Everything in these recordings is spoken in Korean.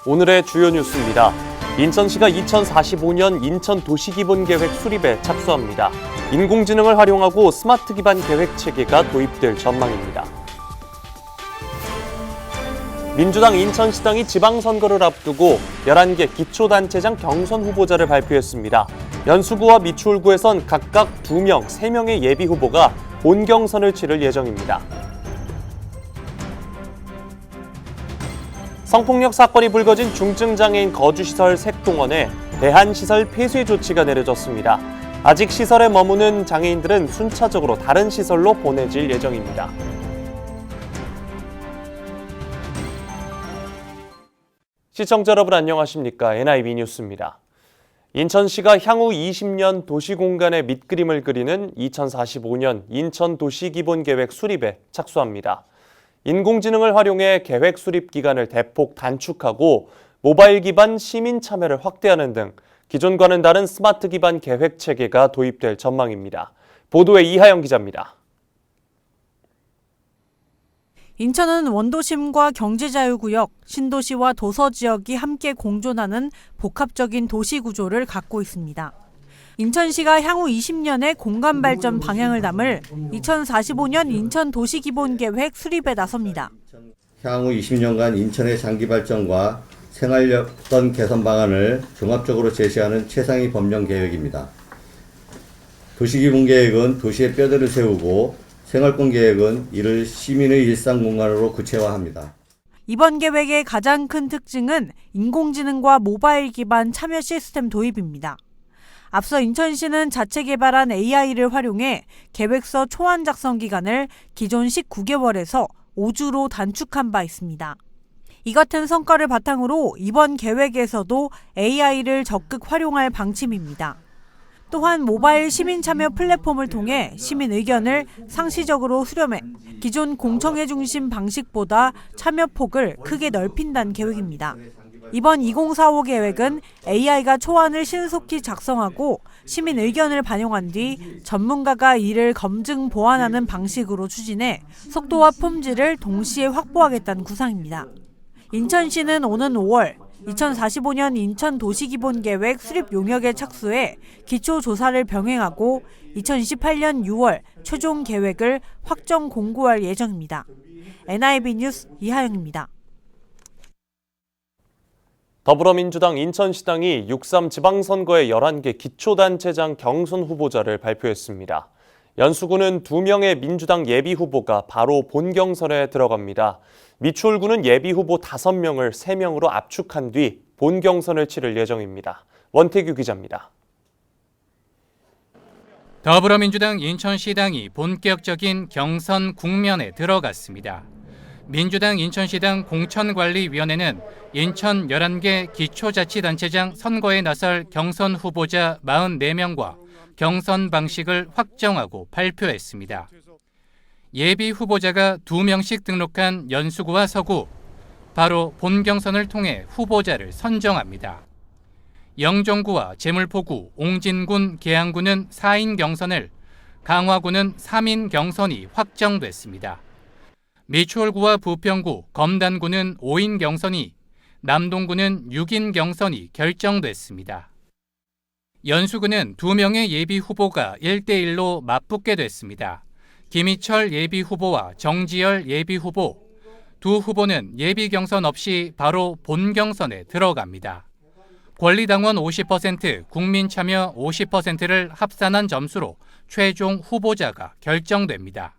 오늘의 주요 뉴스입니다. 인천시가 2045년 인천도시기본계획 수립에 착수합니다. 인공지능을 활용하고 스마트 기반 계획 체계가 도입될 전망입니다. 민주당 인천시당이 지방선거를 앞두고 11개 기초단체장 경선 후보자를 발표했습니다. 연수구와 미추홀구에선 각각 2명, 3명의 예비 후보가 본경선을 치를 예정입니다. 성폭력 사건이 불거진 중증장애인 거주시설 색동원에 대한시설 폐쇄 조치가 내려졌습니다. 아직 시설에 머무는 장애인들은 순차적으로 다른 시설로 보내질 예정입니다. 시청자 여러분 안녕하십니까? NIB 뉴스입니다. 인천시가 향후 20년 도시공간의 밑그림을 그리는 2045년 인천도시기본계획 수립에 착수합니다. 인공지능을 활용해 계획 수립 기간을 대폭 단축하고 모바일 기반 시민 참여를 확대하는 등 기존과는 다른 스마트 기반 계획 체계가 도입될 전망입니다. 보도에 이하영 기자입니다. 인천은 원도심과 경제자유구역, 신도시와 도서지역이 함께 공존하는 복합적인 도시 구조를 갖고 있습니다. 인천시가 향후 20년의 공간 발전 방향을 담을 2045년 인천도시기본계획 수립에 나섭니다. 향후 20년간 인천의 장기 발전과 생활여건 개선 방안을 종합적으로 제시하는 최상위 법령 계획입니다. 도시기본계획은 도시의 뼈대를 세우고 생활권 계획은 이를 시민의 일상 공간으로 구체화합니다. 이번 계획의 가장 큰 특징은 인공지능과 모바일 기반 참여 시스템 도입입니다. 앞서 인천시는 자체 개발한 AI를 활용해 계획서 초안 작성 기간을 기존 19개월에서 5주로 단축한 바 있습니다. 이 같은 성과를 바탕으로 이번 계획에서도 AI를 적극 활용할 방침입니다. 또한 모바일 시민 참여 플랫폼을 통해 시민 의견을 상시적으로 수렴해 기존 공청회 중심 방식보다 참여 폭을 크게 넓힌다는 계획입니다. 이번 2045 계획은 AI가 초안을 신속히 작성하고 시민 의견을 반영한 뒤 전문가가 이를 검증 보완하는 방식으로 추진해 속도와 품질을 동시에 확보하겠다는 구상입니다. 인천시는 오는 5월 2045년 인천도시기본계획 수립 용역에 착수해 기초조사를 병행하고 2028년 6월 최종 계획을 확정 공고할 예정입니다. NIB 뉴스 이하영입니다. 더불어민주당 인천시당이 6.3 지방선거의 11개 기초단체장 경선 후보자를 발표했습니다. 연수구는 2명의 민주당 예비 후보가 바로 본경선에 들어갑니다. 미추홀구는 예비 후보 5명을 3명으로 압축한 뒤 본경선을 치를 예정입니다. 원태규 기자입니다. 더불어민주당 인천시당이 본격적인 경선 국면에 들어갔습니다. 민주당 인천시당 공천관리위원회는 인천 11개 기초자치단체장 선거에 나설 경선 후보자 44명과 경선 방식을 확정하고 발표했습니다. 예비 후보자가 2명씩 등록한 연수구와 서구, 바로 본경선을 통해 후보자를 선정합니다. 영종구와 제물포구, 옹진군, 계양구는 4인 경선을, 강화구는 3인 경선이 확정됐습니다. 미추홀구와 부평구, 검단구는 5인 경선이, 남동구는 6인 경선이 결정됐습니다. 연수구는 2명의 예비 후보가 1대1로 맞붙게 됐습니다. 김희철 예비 후보와 정지열 예비 후보, 두 후보는 예비 경선 없이 바로 본경선에 들어갑니다. 권리당원 50%, 국민참여 50%를 합산한 점수로 최종 후보자가 결정됩니다.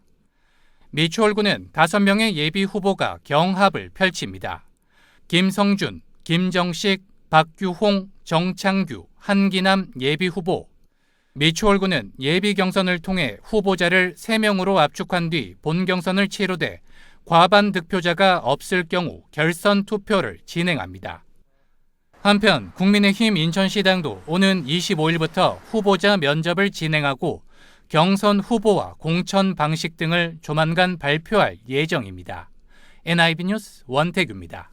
미추홀구는 5명의 예비 후보가 경합을 펼칩니다. 김성준, 김정식, 박규홍, 정창규, 한기남 예비 후보. 미추홀구는 예비 경선을 통해 후보자를 3명으로 압축한 뒤 본경선을 치르되 과반 득표자가 없을 경우 결선 투표를 진행합니다. 한편 국민의힘 인천시당도 오는 25일부터 후보자 면접을 진행하고 경선 후보와 공천 방식 등을 조만간 발표할 예정입니다. NIB 뉴스 원태규입니다.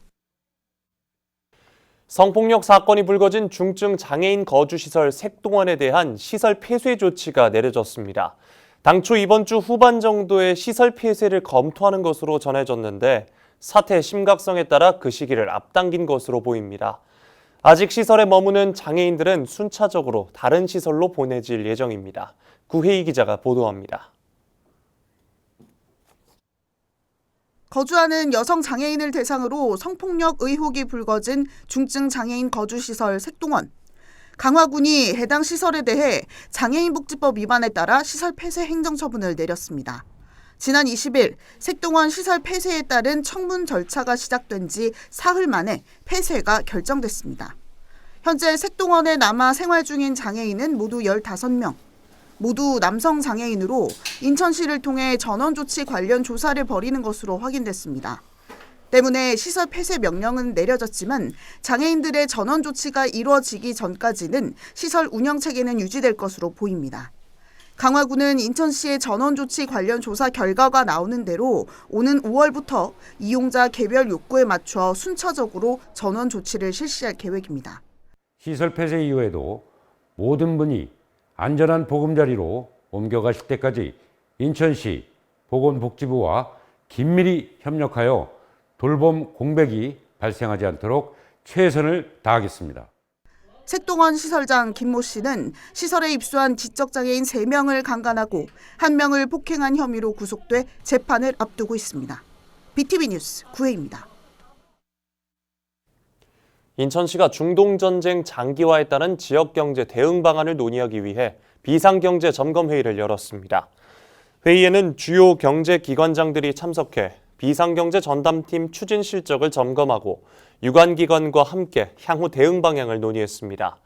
성폭력 사건이 불거진 중증 장애인 거주시설 색동원에 대한 시설 폐쇄 조치가 내려졌습니다. 당초 이번 주 후반 정도에 시설 폐쇄를 검토하는 것으로 전해졌는데 사태의 심각성에 따라 그 시기를 앞당긴 것으로 보입니다. 아직 시설에 머무는 장애인들은 순차적으로 다른 시설로 보내질 예정입니다. 구혜희 기자가 보도합니다. 거주하는 여성 장애인을 대상으로 성폭력 의혹이 불거진 중증 장애인 거주시설 색동원. 강화군이 해당 시설에 대해 장애인복지법 위반에 따라 시설 폐쇄 행정처분을 내렸습니다. 지난 20일 색동원 시설 폐쇄에 따른 청문 절차가 시작된 지 사흘 만에 폐쇄가 결정됐습니다. 현재 색동원에 남아 생활 중인 장애인은 모두 15명. 모두 남성 장애인으로 인천시를 통해 전원 조치 관련 조사를 벌이는 것으로 확인됐습니다. 때문에 시설 폐쇄 명령은 내려졌지만 장애인들의 전원 조치가 이루어지기 전까지는 시설 운영 체계는 유지될 것으로 보입니다. 강화군은 인천시의 전원 조치 관련 조사 결과가 나오는 대로 오는 5월부터 이용자 개별 욕구에 맞춰 순차적으로 전원 조치를 실시할 계획입니다. 시설 폐쇄 이후에도 모든 분이 안전한 보금자리로 옮겨가실 때까지 인천시 보건복지부와 긴밀히 협력하여 돌봄 공백이 발생하지 않도록 최선을 다하겠습니다. 색동원 시설장 김모 씨는 시설에 입소한 지적장애인 3명을 강간하고 1명을 폭행한 혐의로 구속돼 재판을 앞두고 있습니다. BTV 뉴스 구혜입니다. 인천시가 중동전쟁 장기화에 따른 지역경제 대응 방안을 논의하기 위해 비상경제 점검회의를 열었습니다. 회의에는 주요 경제기관장들이 참석해 비상경제 전담팀 추진 실적을 점검하고 유관기관과 함께 향후 대응 방향을 논의했습니다.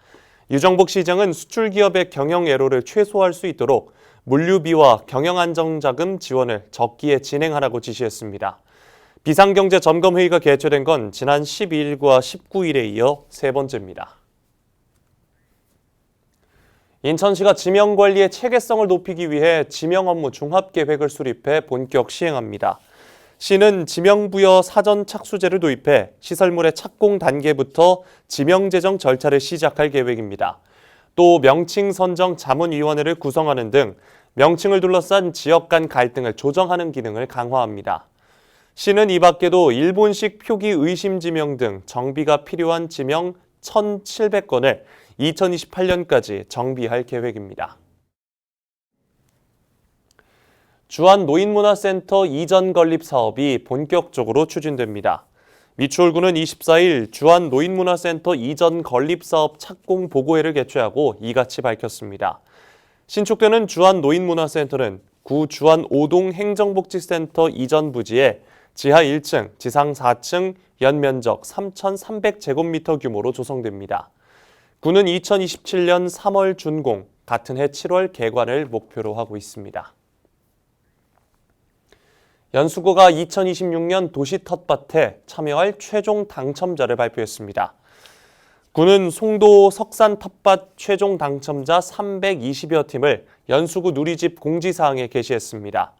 유정복 시장은 수출기업의 경영 애로를 최소화할 수 있도록 물류비와 경영안정자금 지원을 적기에 진행하라고 지시했습니다. 비상경제 점검회의가 개최된 건 지난 12일과 19일에 이어 세 번째입니다. 인천시가 지명관리의 체계성을 높이기 위해 지명업무 종합계획을 수립해 본격 시행합니다. 시는 지명부여 사전 착수제를 도입해 시설물의 착공 단계부터 지명 제정 절차를 시작할 계획입니다. 또 명칭 선정 자문위원회를 구성하는 등 명칭을 둘러싼 지역 간 갈등을 조정하는 기능을 강화합니다. 시는 이 밖에도 일본식 표기 의심 지명 등 정비가 필요한 지명 1,700건을 2028년까지 정비할 계획입니다. 주안 노인문화센터 이전 건립 사업이 본격적으로 추진됩니다. 미추홀구는 24일 주안 노인문화센터 이전 건립 사업 착공 보고회를 개최하고 이같이 밝혔습니다. 신축되는 주안 노인문화센터는 구 주안 5동 행정복지센터 이전 부지에 지하 1층, 지상 4층, 연면적 3,300제곱미터 규모로 조성됩니다. 구는 2027년 3월 준공, 같은 해 7월 개관을 목표로 하고 있습니다. 연수구가 2026년 도시 텃밭에 참여할 최종 당첨자를 발표했습니다. 구는 송도 석산 텃밭 최종 당첨자 320여 팀을 연수구 누리집 공지사항에 게시했습니다.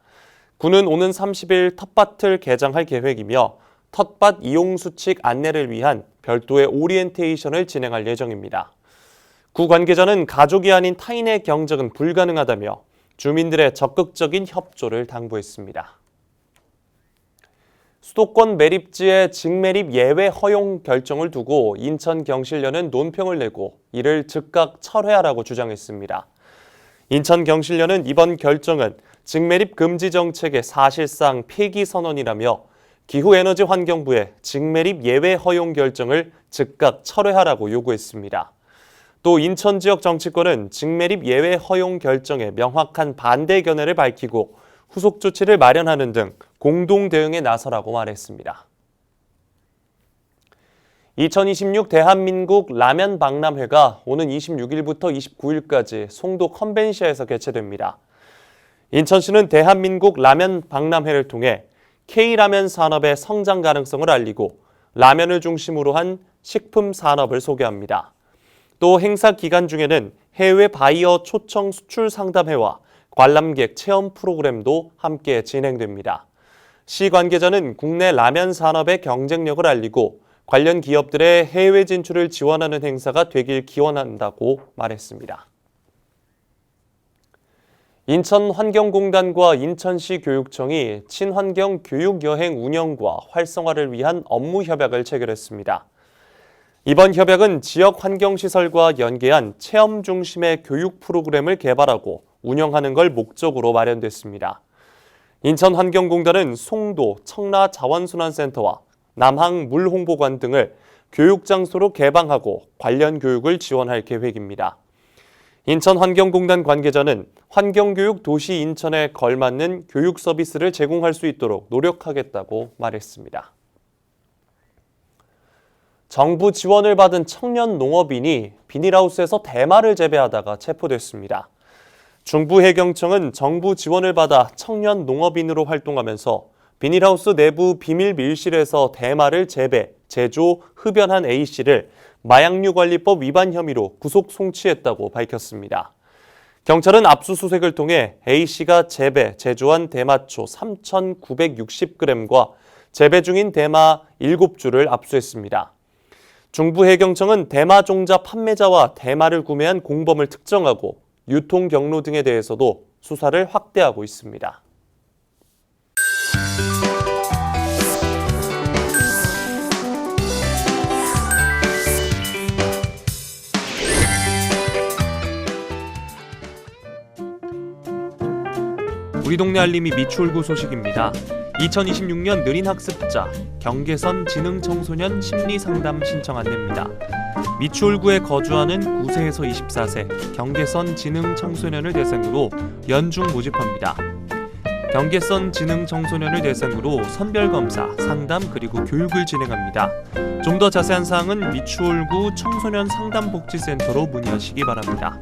구는 오는 30일 텃밭을 개장할 계획이며 텃밭 이용 수칙 안내를 위한 별도의 오리엔테이션을 진행할 예정입니다. 구 관계자는 가족이 아닌 타인의 경작은 불가능하다며 주민들의 적극적인 협조를 당부했습니다. 수도권 매립지의 직매립 예외 허용 결정을 두고 인천경실련은 논평을 내고 이를 즉각 철회하라고 주장했습니다. 인천경실련은 이번 결정은 직매립 금지 정책의 사실상 폐기 선언이라며 기후에너지환경부의 직매립 예외 허용 결정을 즉각 철회하라고 요구했습니다. 또 인천 지역 정치권은 직매립 예외 허용 결정에 명확한 반대 견해를 밝히고 후속 조치를 마련하는 등 공동 대응에 나서라고 말했습니다. 2026 대한민국 라면 박람회가 오는 26일부터 29일까지 송도 컨벤시아에서 개최됩니다. 인천시는 대한민국 라면 박람회를 통해 K라면 산업의 성장 가능성을 알리고 라면을 중심으로 한 식품 산업을 소개합니다. 또 행사 기간 중에는 해외 바이어 초청 수출 상담회와 관람객 체험 프로그램도 함께 진행됩니다. 시 관계자는 국내 라면 산업의 경쟁력을 알리고 관련 기업들의 해외 진출을 지원하는 행사가 되길 기원한다고 말했습니다. 인천환경공단과 인천시 교육청이 친환경 교육여행 운영과 활성화를 위한 업무 협약을 체결했습니다. 이번 협약은 지역 환경시설과 연계한 체험 중심의 교육 프로그램을 개발하고 운영하는 걸 목적으로 마련됐습니다. 인천환경공단은 송도 청라자원순환센터와 남항 물홍보관 등을 교육장소로 개방하고 관련 교육을 지원할 계획입니다. 인천환경공단 관계자는 환경교육 도시 인천에 걸맞는 교육 서비스를 제공할 수 있도록 노력하겠다고 말했습니다. 정부 지원을 받은 청년 농업인이 비닐하우스에서 대마를 재배하다가 체포됐습니다. 중부해경청은 정부 지원을 받아 청년 농업인으로 활동하면서 비닐하우스 내부 비밀 밀실에서 대마를 재배, 제조, 흡연한 A씨를 마약류관리법 위반 혐의로 구속 송치했다고 밝혔습니다. 경찰은 압수수색을 통해 A씨가 재배, 제조한 대마초 3,960g과 재배 중인 대마 7주를 압수했습니다. 중부해경청은 대마 종자 판매자와 대마를 구매한 공범을 특정하고 유통 경로 등에 대해서도 수사를 확대하고 있습니다. 우리 동네 알림이 미추홀구 소식입니다. 2026년 느린 학습자 경계선 지능청소년 심리상담 신청 안내입니다. 미추홀구에 거주하는 9세에서 24세 경계선 지능청소년을 대상으로 연중 모집합니다. 경계선 지능청소년을 대상으로 선별검사, 상담 그리고 교육을 진행합니다. 좀 더 자세한 사항은 미추홀구 청소년 상담복지센터로 문의하시기 바랍니다.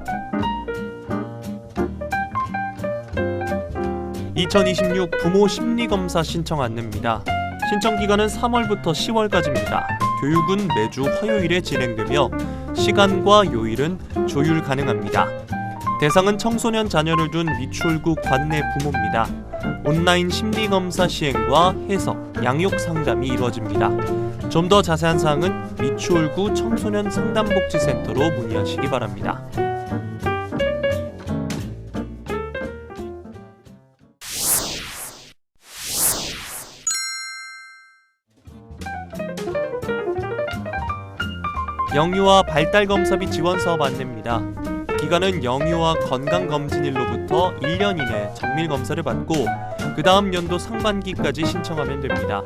2026 부모 심리검사 신청 안내입니다. 신청 기간은 3월부터 10월까지입니다. 교육은 매주 화요일에 진행되며 시간과 요일은 조율 가능합니다. 대상은 청소년 자녀를 둔 미추홀구 관내 부모입니다. 온라인 심리검사 시행과 해석, 양육 상담이 이루어집니다. 좀 더 자세한 사항은 미추홀구 청소년 상담복지센터로 문의하시기 바랍니다. 영유아 발달검사비 지원사업 안내입니다. 기간은 영유아 건강검진일로부터 1년 이내 정밀검사를 받고 그 다음 연도 상반기까지 신청하면 됩니다.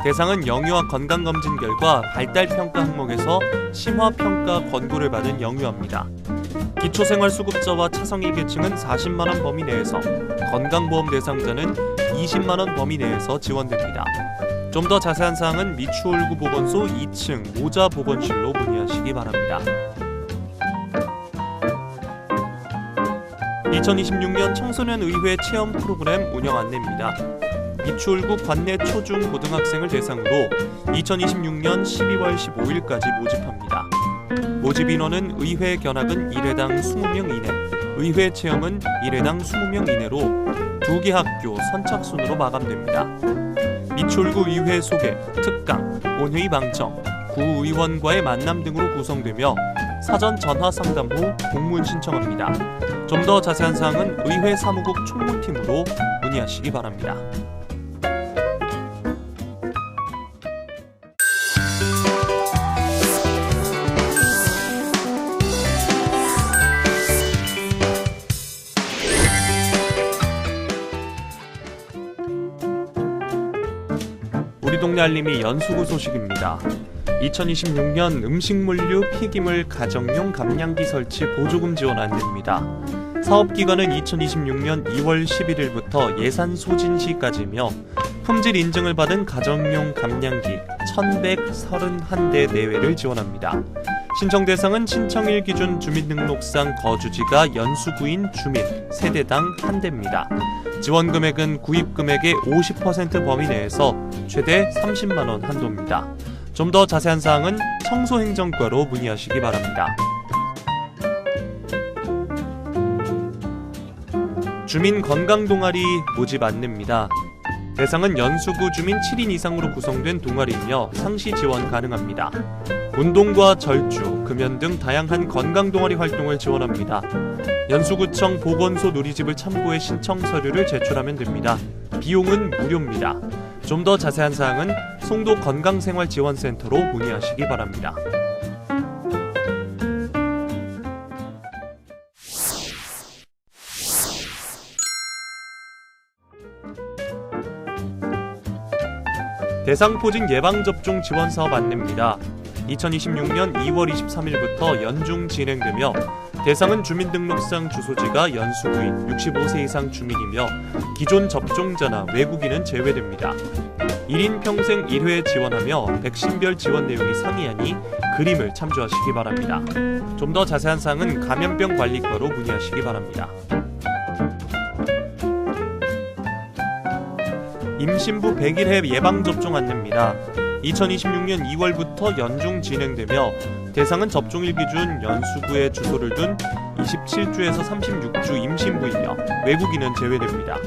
대상은 영유아 건강검진 결과 발달평가 항목에서 심화평가 권고를 받은 영유아입니다. 기초생활수급자와 차성위 계층은 40만원 범위 내에서, 건강보험 대상자는 20만원 범위 내에서 지원됩니다. 좀 더 자세한 사항은 미추홀구 보건소 2층 모자보건실로 문의하시기 바랍니다. 2026년 청소년의회 체험 프로그램 운영 안내입니다. 미추홀구 관내 초중 고등학생을 대상으로 2026년 12월 15일까지 모집합니다. 모집 인원은 의회 견학은 1회당 20명 이내, 의회 체험은 1회당 20명 이내로 2개 학교 선착순으로 마감됩니다. 미추홀구 의회 소개, 특강, 본회의 방청, 구의원과의 만남 등으로 구성되며 사전 전화 상담 후 공문 신청합니다. 좀 더 자세한 사항은 의회 사무국 총무팀으로 문의하시기 바랍니다. 우리 동네 알림이 연수구 소식입니다. 2026년 음식물류 폐기물 가정용 감량기 설치 보조금 지원 안내입니다. 사업기간은 2026년 2월 11일부터 예산 소진 시까지며 품질 인증을 받은 가정용 감량기 1,131대 내외를 지원합니다. 신청 대상은 신청일 기준 주민등록상 거주지가 연수구인 주민 세대당 1대입니다. 지원 금액은 구입 금액의 50% 범위 내에서 최대 30만 원 한도입니다. 좀 더 자세한 사항은 청소행정과로 문의하시기 바랍니다. 주민 건강 동아리 모집 안내입니다. 대상은 연수구 주민 7인 이상으로 구성된 동아리이며 상시 지원 가능합니다. 운동과 절주, 금연 등 다양한 건강 동아리 활동을 지원합니다. 연수구청 보건소 누리집을 참고해 신청 서류를 제출하면 됩니다. 비용은 무료입니다. 좀 더 자세한 사항은 송도 건강생활지원센터로 문의하시기 바랍니다. 대상포진 예방접종 지원사업 안내입니다. 2026년 2월 23일부터 연중 진행되며 대상은 주민등록상 주소지가 연수구인 65세 이상 주민이며 기존 접종자나 외국인은 제외됩니다. 1인 평생 1회 지원하며 백신별 지원 내용이 상이하니 그림을 참조하시기 바랍니다. 좀 더 자세한 사항은 감염병 관리과로 문의하시기 바랍니다. 임신부 100일회 예방접종 안내입니다. 2026년 2월부터 연중 진행되며 대상은 접종일 기준 연수구에 주소를 둔 27주에서 36주 임신부이며 외국인은 제외됩니다.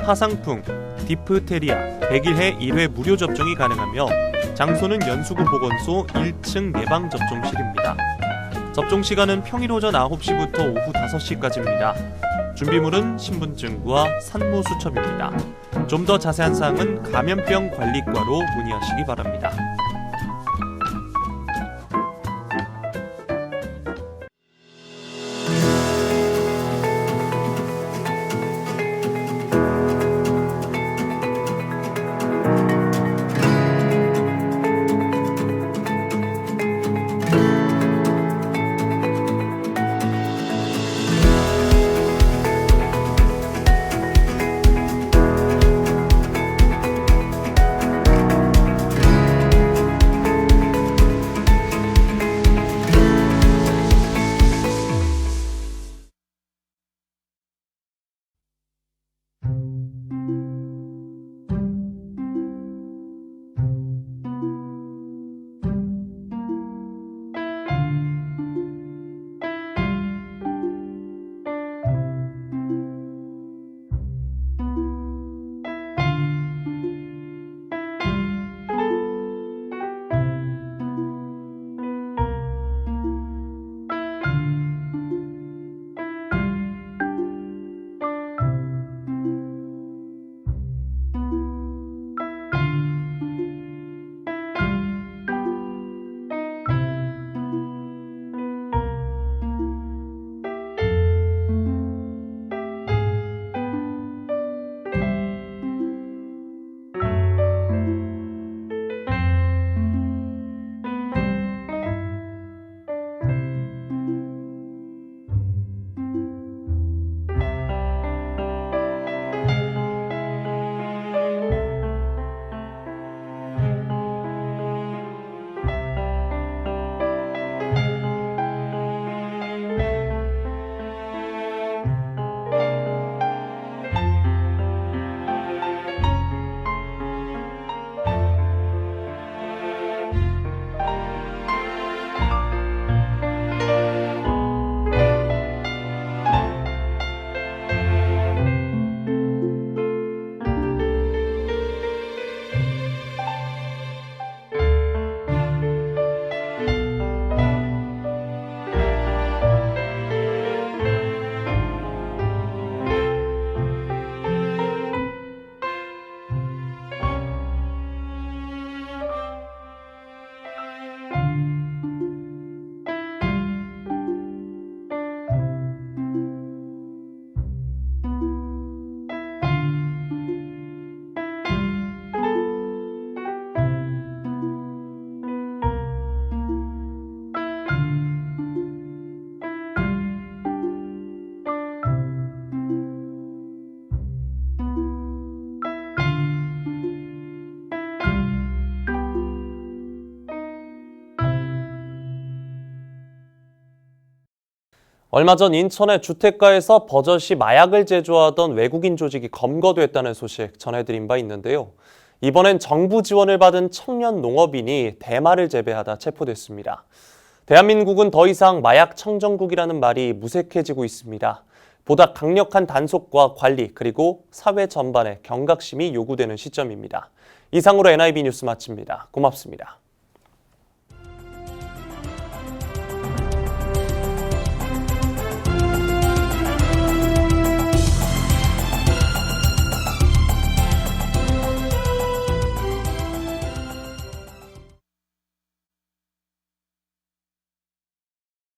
하상풍, 디프테리아 100일회 1회 무료 접종이 가능하며 장소는 연수구 보건소 1층 예방접종실입니다. 접종 시간은 평일 오전 9시부터 오후 5시까지입니다. 준비물은 신분증과 산모수첩입니다. 좀 더 자세한 사항은 감염병 관리과로 문의하시기 바랍니다. 얼마 전 인천의 주택가에서 버젓이 마약을 제조하던 외국인 조직이 검거됐다는 소식 전해드린 바 있는데요. 이번엔 정부 지원을 받은 청년 농업인이 대마를 재배하다 체포됐습니다. 대한민국은 더 이상 마약 청정국이라는 말이 무색해지고 있습니다. 보다 강력한 단속과 관리 그리고 사회 전반의 경각심이 요구되는 시점입니다. 이상으로 NIB 뉴스 마칩니다. 고맙습니다.